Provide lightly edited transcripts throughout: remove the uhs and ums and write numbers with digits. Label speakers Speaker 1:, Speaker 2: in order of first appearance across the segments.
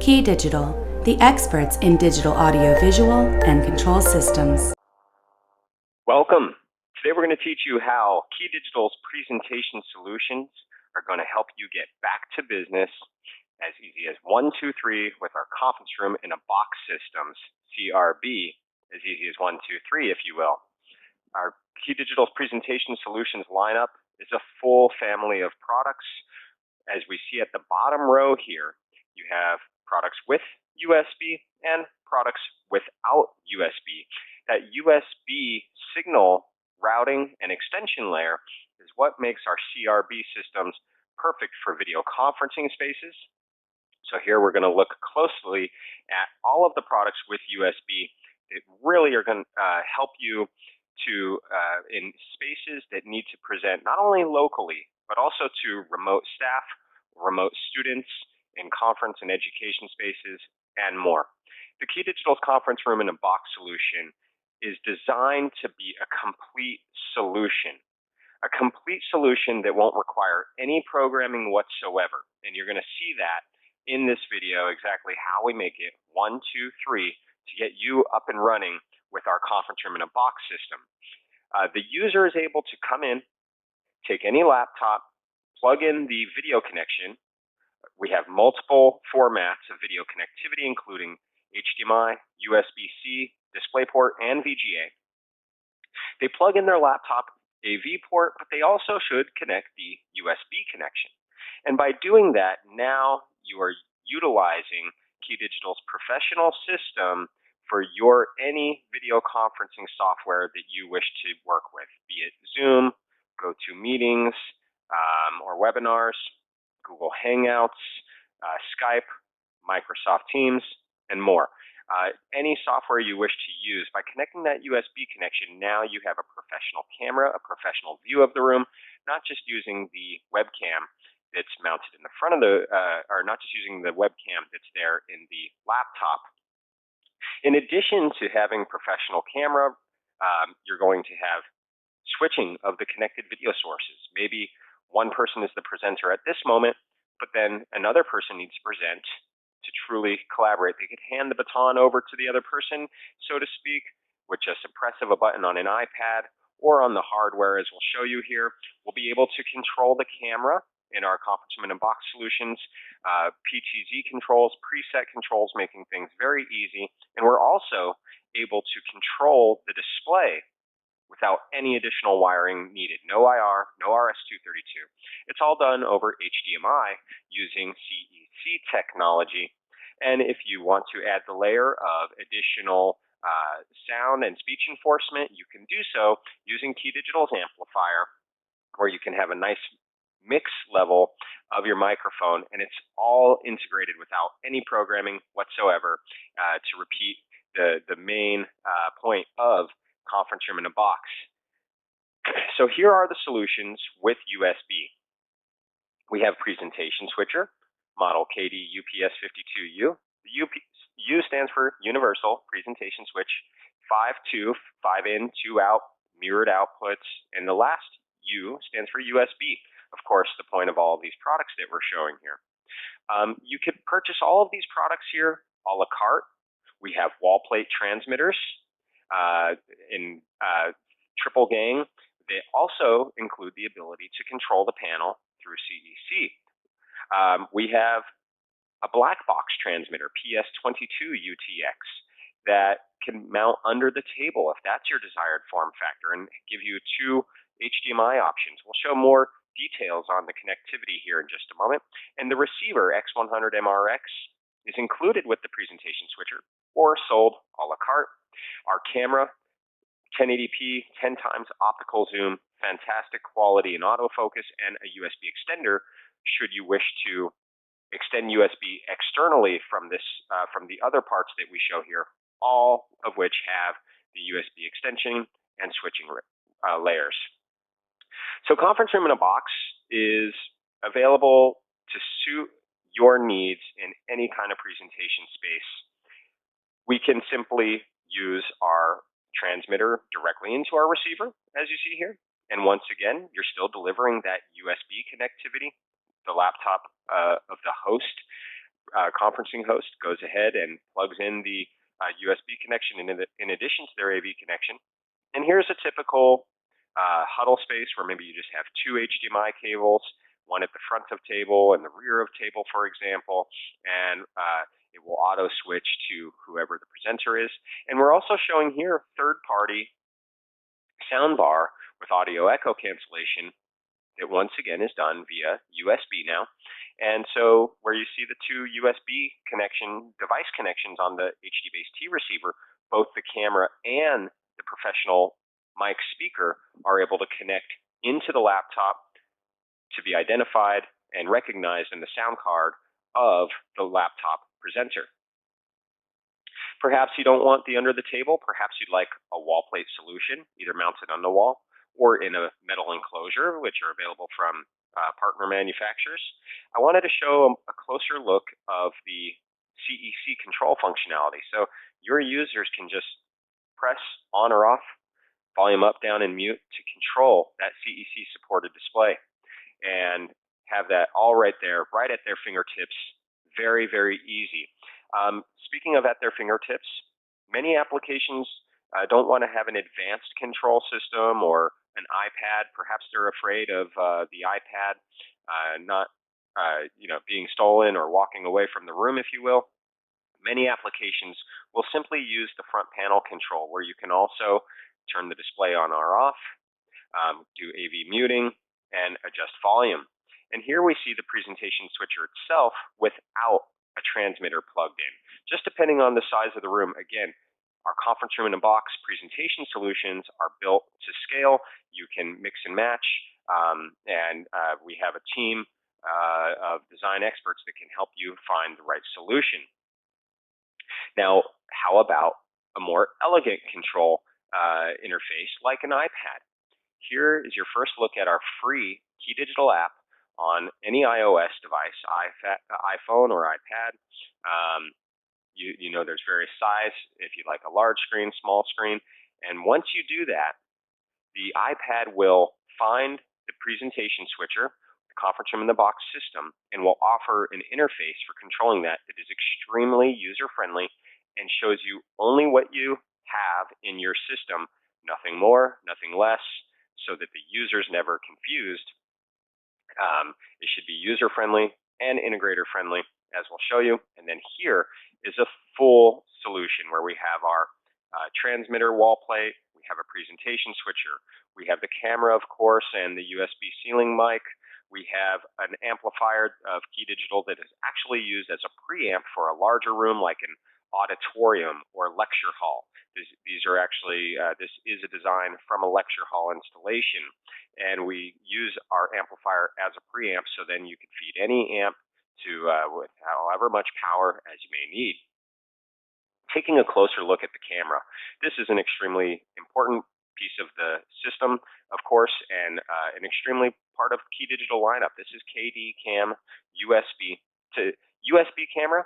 Speaker 1: KeyDigital, the experts in digital audio-visual and control systems.
Speaker 2: Welcome. Today we're going to teach you how KeyDigital's presentation solutions are going to help you get back to business as easy as 1, 2, 3 with our conference room in a box systems, CRB, as easy as 1, 2, 3, if you will. Our KeyDigital's presentation solutions lineup is a full family of products. As we see at the bottom row here, you have products with USB and products without USB. That USB signal routing and extension layer is what makes our CRB systems perfect for video conferencing spaces. So here we're going to look closely at all of the products with USB that really are going to help you to in spaces that need to present not only locally, but also to remote staff, remote students, in conference and education spaces, and more. The KeyDigital's conference room in a box solution is designed to be a complete solution that won't require any programming whatsoever. And you're going to see that in this video exactly how we make it 1, 2, 3 to get you up and running with our conference room in a box system. The user is able to come in, take any laptop, plug in the video connection. We have multiple formats of video connectivity, including HDMI, USB-C, DisplayPort, and VGA. They plug in their laptop AV port, but they also should connect the USB connection. And by doing that, now you are utilizing KeyDigital's professional system for your any video conferencing software that you wish to work with, be it Zoom, GoToMeetings, or webinars, Google Hangouts, Skype, Microsoft Teams, and more. Any software you wish to use, by connecting that USB connection, now you have a professional camera, a professional view of the room, not just using the webcam that's mounted in the front of the, or not just using the webcam that's there in the laptop. In addition to having professional camera, you're going to have switching of the connected video sources. Maybe one person is the presenter at this moment, but then another person needs to present to truly collaborate. They could hand the baton over to the other person, so to speak, with just a press of a button on an iPad or on the hardware, as we'll show you here. We'll be able to control the camera in our conference room and box solutions, PTZ controls, preset controls, making things very easy. And we're also able to control the display without any additional wiring needed. No IR, no RS-232. It's all done over HDMI using CEC technology. And if you want to add the layer of additional sound and speech enforcement, you can do so using KeyDigital's amplifier, where you can have a nice mix level of your microphone, and it's all integrated without any programming whatsoever to repeat the main point of conference room in a box. So here are the solutions with USB. We have presentation switcher, model KD UPS52U. The U stands for Universal Presentation Switch, 5 in, 2 out, mirrored outputs, and the last U stands for USB. Of course, the point of all of these products that we're showing here. You could purchase all of these products here a la carte. We have wall plate transmitters in triple gang. They also include the ability to control the panel through CEC. We have a black box transmitter, PS22 UTX, that can mount under the table if that's your desired form factor, and give you 2 HDMI options. We'll show more details on the connectivity here in just a moment. And the receiver, X100 MRX, is included with the presentation switcher or sold a la carte. Our camera, 1080p, 10 times optical zoom, fantastic quality in autofocus, and a USB extender should you wish to extend USB externally from this, from the other parts that we show here, all of which have the USB extension and switching layers. So conference room in a box is available to suit your needs in any kind of presentation space. We can simply use our transmitter directly into our receiver, as you see here. And once again, you're still delivering that USB connectivity. The laptop of the host conferencing host goes ahead and plugs in the USB connection in addition to their AV connection. And here's a typical huddle space where maybe you just have two HDMI cables, one at the front of table and the rear of table, for example, and it will auto switch to whoever the presenter is. And we're also showing here third-party soundbar with audio echo cancellation that once again is done via USB now. And so where you see the two USB device connections on the HD-based T receiver, both the camera and the professional mic speaker are able to connect into the laptop to be identified and recognized in the sound card of the laptop presenter. Perhaps you don't want the under the table. Perhaps you'd like a wall plate solution, either mounted on the wall or in a metal enclosure, which are available from partner manufacturers. I wanted to show a closer look of the CEC control functionality. So your users can just press on or off, volume up, down, and mute to control that CEC supported display and have that all right there, right at their fingertips. Very, very easy. Speaking of at their fingertips, many applications don't want to have an advanced control system or an iPad. Perhaps they're afraid of the iPad not being stolen or walking away from the room, if you will. Many applications will simply use the front panel control, where you can also turn the display on or off, do AV muting, and adjust volume. And here we see the presentation switcher itself without a transmitter plugged in. Just depending on the size of the room, again, our conference room in a box presentation solutions are built to scale. You can mix and match, and we have a team of design experts that can help you find the right solution. Now, how about a more elegant control interface like an iPad? Here is your first look at our free KeyDigital app on any iOS device, iPhone or iPad. You know there's various size, if you like a large screen, small screen. And once you do that, the iPad will find the presentation switcher, the conference room in the box system, and will offer an interface for controlling that is extremely user-friendly and shows you only what you have in your system, nothing more, nothing less, so that the user's never confused. It should be user-friendly and integrator-friendly, as we'll show you. And then here is a full solution where we have our transmitter wall plate, we have a presentation switcher, we have the camera, of course, and the USB ceiling mic. We have an amplifier of KeyDigital that is actually used as a preamp for a larger room like an auditorium or lecture hall. These are actually, this is a design from a lecture hall installation, and we use our amplifier as a preamp, so then you can feed any amp to with however much power as you may need. Taking a closer look at the camera, this is an extremely important piece of the system, of course, and an extremely part of KeyDigital lineup. This is KD Cam USB to USB camera.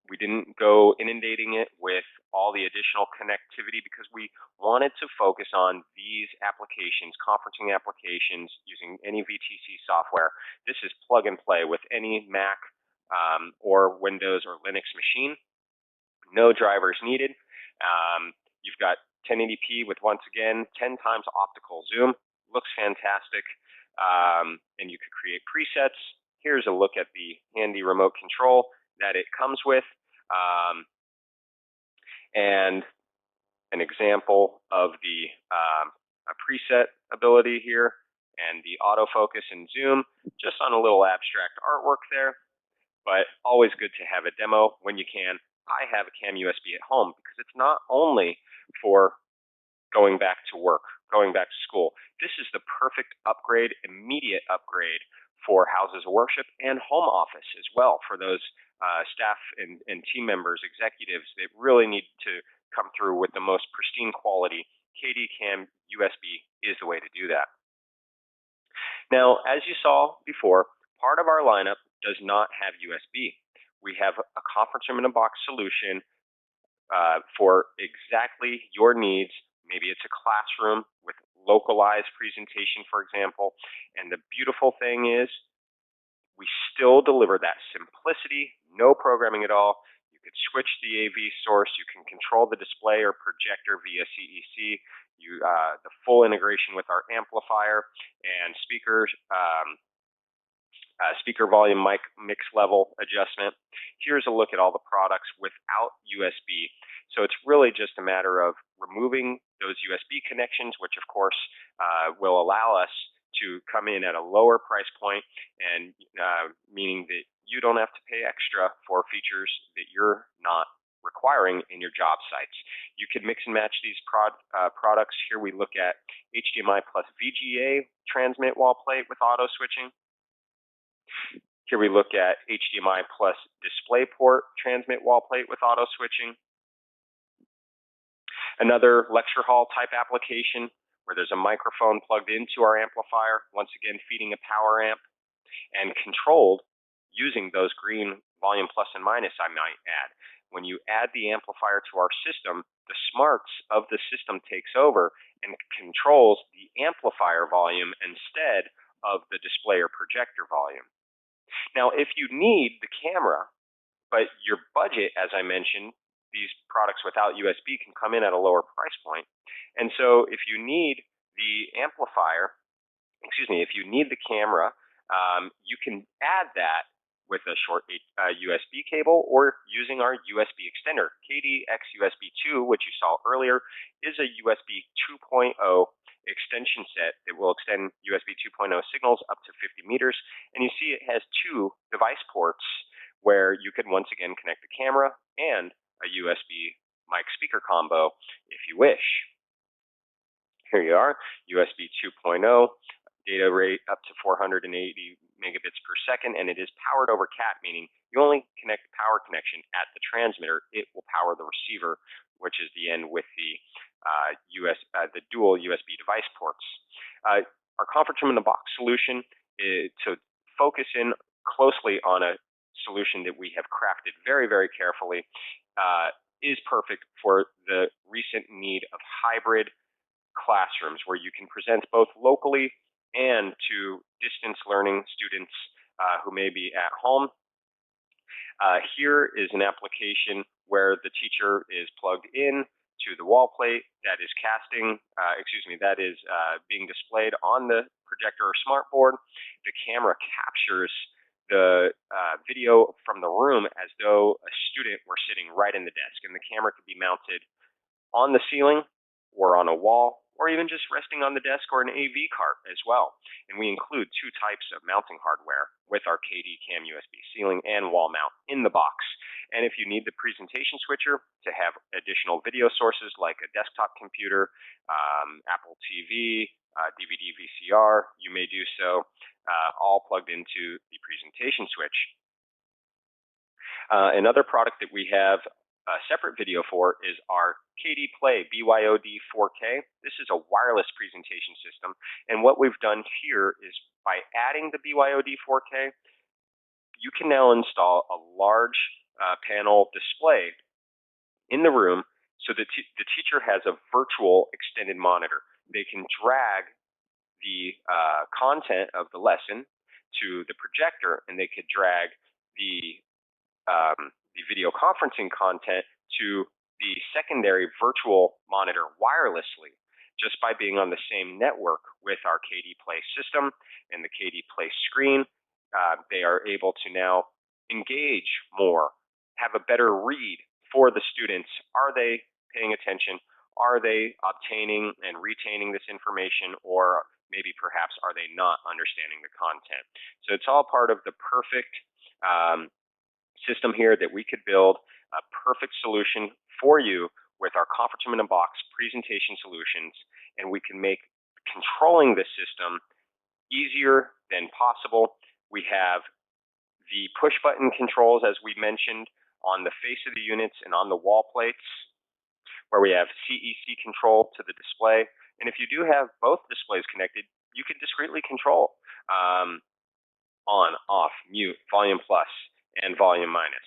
Speaker 2: We didn't go inundating it with all the additional connectivity because we wanted to focus on these applications, conferencing applications using any VTC software. This is plug and play with any Mac or Windows or Linux machine. No drivers needed. You've got 1080p with, once again, 10 times optical zoom. Looks fantastic. And you could create presets. Here's a look at the handy remote control that it comes with, and an example of the preset ability here, and the autofocus and zoom, just on a little abstract artwork there, but always good to have a demo when you can. I have a CAM USB at home because it's not only for going back to work, going back to school. This is the perfect upgrade, immediate upgrade for houses of worship and home office as well, for those staff and team members, executives that really need to come through with the most pristine quality. KD Cam USB is the way to do that. Now, as you saw before, part of our lineup does not have USB. We have a conference room in a box solution for exactly your needs. Maybe it's a classroom with localized presentation, for example. And the beautiful thing is, we still deliver that simplicity, no programming at all. You could switch the AV source. You can control the display or projector via CEC. The full integration with our amplifier and speakers, speaker volume mic mix level adjustment. Here's a look at all the products without USB. So it's really just a matter of removing those USB connections, which of course will allow us to come in at a lower price point, and meaning that you don't have to pay extra for features that you're not requiring in your job sites. You can mix and match these products. Here we look at HDMI plus VGA transmit wall plate with auto switching. Here we look at HDMI plus DisplayPort transmit wall plate with auto switching. Another lecture hall type application where there's a microphone plugged into our amplifier, once again feeding a power amp, and controlled using those green volume plus and minus, I might add. When you add the amplifier to our system, the smarts of the system takes over and controls the amplifier volume instead of the display or projector volume. Now, if you need the camera, but your budget, as I mentioned, these products without USB can come in at a lower price point. And so if you need the amplifier, if you need the camera, you can add that with a short USB cable or using our USB extender. KDX USB 2, which you saw earlier, is a USB 2.0 extension set that will extend USB 2.0 signals up to 50 meters. And you see it has two device ports where you could once again connect the camera and a USB mic speaker combo if you wish. Here you are, USB 2.0, data rate up to 480 megabits per second, and it is powered over CAT, meaning you only connect the power connection at the transmitter. It will power the receiver, which is the end with the the dual USB device ports. Our conference room in the box solution is to focus in closely on a solution that we have crafted very, very carefully, is perfect for the recent need of hybrid classrooms where you can present both locally and to distance learning students who may be at home. Here is an application where the teacher is plugged in to the wall plate that is that is being displayed on the projector or smartboard. The camera captures the video from the room as though a student were sitting right in the desk, and the camera could be mounted on the ceiling or on a wall, or even just resting on the desk or an AV cart as well. And we include two types of mounting hardware with our KD Cam USB ceiling and wall mount in the box. And if you need the presentation switcher to have additional video sources like a desktop computer, Apple TV, DVD, VCR, you may do so, all plugged into the presentation switch. Another product that we have a separate video for is our KD Play BYOD 4K. This is a wireless presentation system, and what we've done here is by adding the BYOD 4K, you can now install a large panel display in the room so that the teacher has a virtual extended monitor. They can drag the content of the lesson to the projector, and they could drag the video conferencing content to the secondary virtual monitor wirelessly just by being on the same network with our KD Play system and the KD Play screen. They are able to now engage more, have a better read for the students. Are they paying attention? Are they obtaining and retaining this information, or maybe perhaps are they not understanding the content? So it's all part of the perfect system here that we could build a perfect solution for you with our conference room in a box presentation solutions, and we can make controlling the system easier than possible. We have the push button controls, as we mentioned, on the face of the units and on the wall plates, where we have CEC control to the display. And if you do have both displays connected, you can discreetly control on, off, mute, volume plus, and volume minus.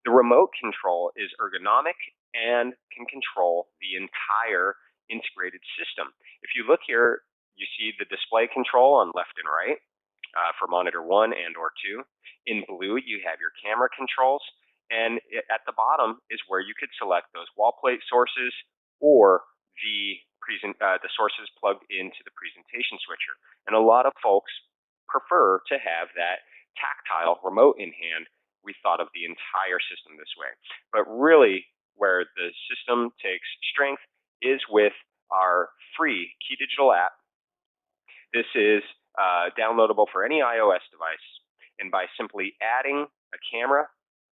Speaker 2: The remote control is ergonomic and can control the entire integrated system. If you look here, you see the display control on left and right. for monitor 1 and or 2. In blue, you have your camera controls, and at the bottom is where you could select those wall plate sources or the sources plugged into the presentation switcher. And a lot of folks prefer to have that tactile remote in hand. We thought of the entire system this way. But really, where the system takes strength is with our free KeyDigital app. This is downloadable for any iOS device. And by simply adding a camera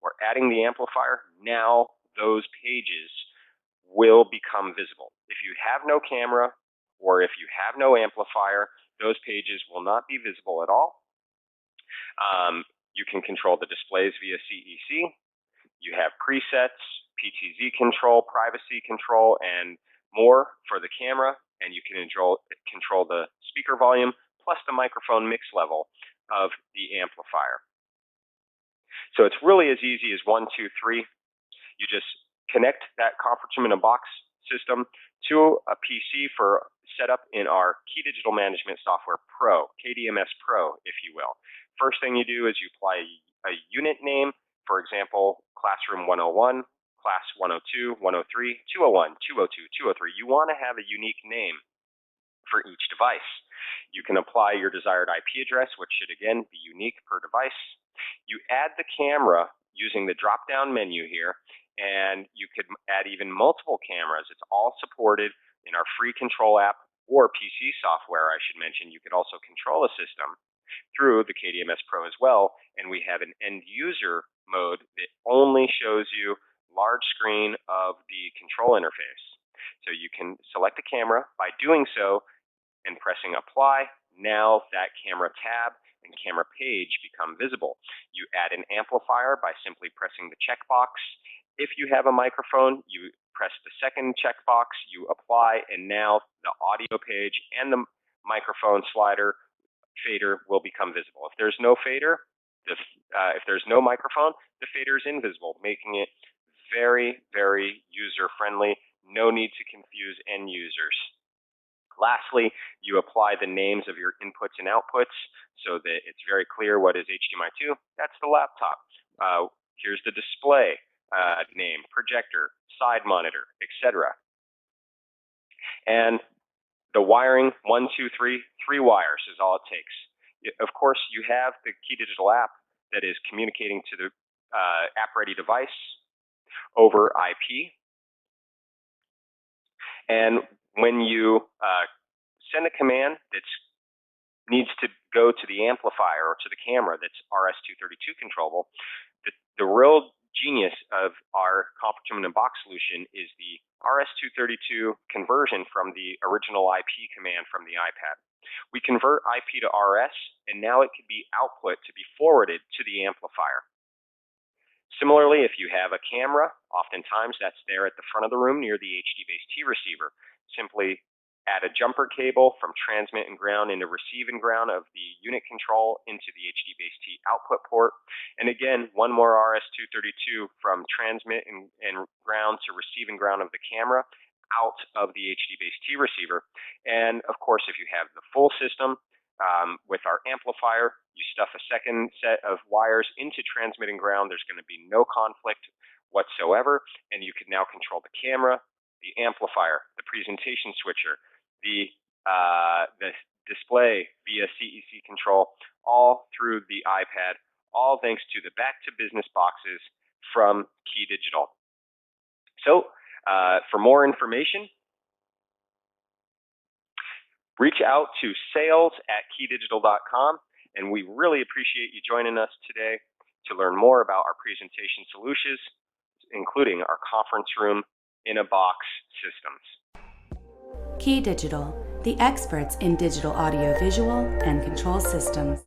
Speaker 2: or adding the amplifier, now those pages will become visible. If you have no camera or if you have no amplifier, those pages will not be visible at all. You can control the displays via CEC. You have presets, PTZ control, privacy control, and more for the camera, and you can control the speaker volume plus the microphone mix level of the amplifier. So it's really as easy as 1, 2, 3. You just connect that conference room in a box system to a PC for setup in our KeyDigital Management Software Pro, KDMS Pro, if you will. First thing you do is you apply a unit name, for example, Classroom 101, Class 102, 103, 201, 202, 203. You want to have a unique name for each device. You can apply your desired IP address, which should again be unique per device. You add the camera using the drop-down menu here, and you could add even multiple cameras. It's all supported in our free control app or PC software, I should mention. You could also control a system through the KDMS Pro as well, and we have an end user mode that only shows you large screen of the control interface. So you can select a camera. By doing so and pressing apply, now that camera tab and camera page become visible. You add an amplifier by simply pressing the checkbox. If you have a microphone, you press the second checkbox, you apply, and now the audio page and the microphone slider fader will become visible. If there's no fader, if there's no microphone, the fader is invisible, making it very, very user-friendly. No need to confuse end users. Lastly, you apply the names of your inputs and outputs so that it's very clear what is HDMI 2. That's the laptop. Here's the display name, projector, side monitor, etc. And the wiring, 1, 2, 3 wires is all it takes. Of course, you have the KeyDigital app that is communicating to the app-ready device over IP. And when you send a command that needs to go to the amplifier or to the camera that's RS-232 controllable, the real genius of our conference room in a box solution is the RS-232 conversion from the original IP command from the iPad. We convert IP to RS, and now it can be output to be forwarded to the amplifier. Similarly, if you have a camera, oftentimes that's there at the front of the room near the HD-based T receiver. Simply add a jumper cable from transmit and ground into receive and ground of the unit control into the HD-based T output port. And again, one more RS-232 from transmit and ground to receive and ground of the camera out of the HD-based T receiver. And of course, if you have the full system, with our amplifier, you stuff a second set of wires into transmit and ground. There's going to be no conflict whatsoever, and you can now control the camera, the amplifier, the presentation switcher, the display via CEC control, all through the iPad, all thanks to the Back to Business boxes from KeyDigital. So, for more information, reach out to sales@keydigital.com, and we really appreciate you joining us today to learn more about our presentation solutions, including our conference room in a box systems.
Speaker 1: KeyDigital, the experts in digital audio visual and control systems.